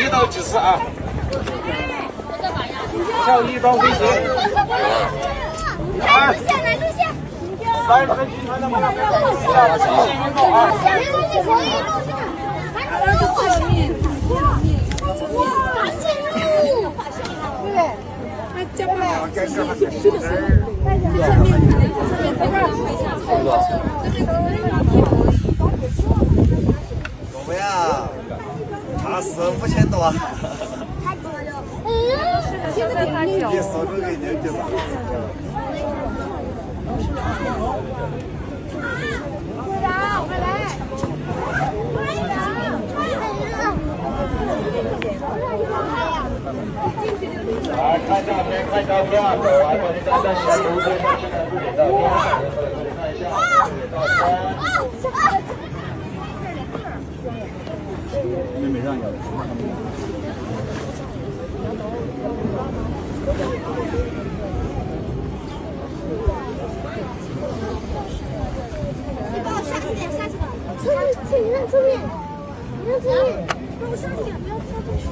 一到几次啊？跳一刀飞行。来，三分军团的马上继续运动啊！我们呀，差4、5千多啊！你说这个年纪吧。来看照片，看照片啊！完了，你站在前头，这边是看这照片，看一下这照片。没让你。你帮我下去点，下去点。你让侧面，你让侧面，帮我下去点，不要跳最上。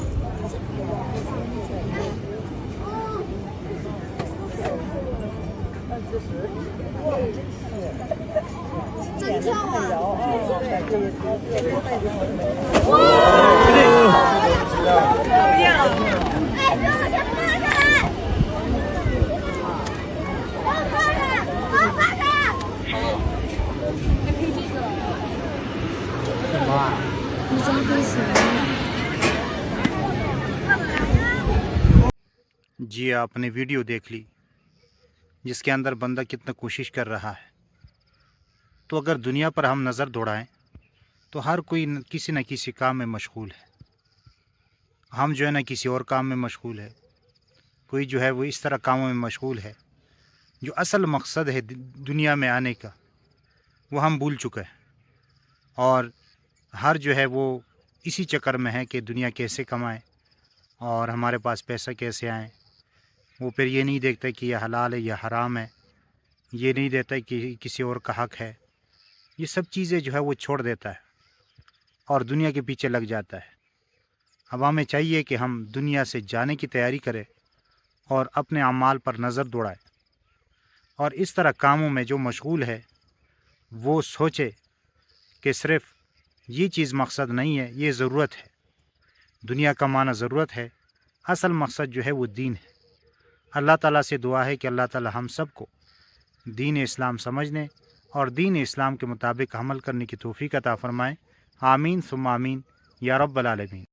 真跳啊！哇！哎，给我先放下来！给我放下来！给我放下来！जी आपने वीडियो देख ली जिसके अंदर बंदा कितना कोशिश कर रहा है। तो अगर दुनिया पर हम नज़र दौड़ाएं तो हर कोई किसी न किसी काम में मशगूल है। हम जो है ना किसी और काम में मशगूल है, कोई जो है वो इस तरह कामों में मशगूल है जो असल मकसद है दुनिया में आने का वो हम भूल चुके हैं। और हर जो है वो इसी चक्कर में है कि दुनिया कैसे कमाएं और हमारे पास पैसा कैसे आए। वो फिर ये नहीं देखता कि यह हलाल है या हराम है, ये नहीं देता कि किसी और का हक़ है। ये सब चीज़ें जो है वो छोड़ देता है और दुनिया के पीछे लग जाता है। अब हमें चाहिए कि हम दुनिया से जाने की तैयारी करें और अपने अमाल पर नज़र दौड़ाएं और इस तरह कामों में जो मशगूल है वो सोचे कि सिर्फ़ ये चीज़ मकसद नहीं है, ये ज़रूरत है। दुनिया कमाना ज़रूरत है, असल मकसद जो है वो दीन है। अल्लाह ताला से दुआ है कि अल्लाह ताला हम सब को दीन इस्लाम समझने और दीन इस्लाम के मुताबिक अमल करने की तौफीक अता फ़रमाएँ। आमीन सुम्मा आमीन या रब्बल आलमीन।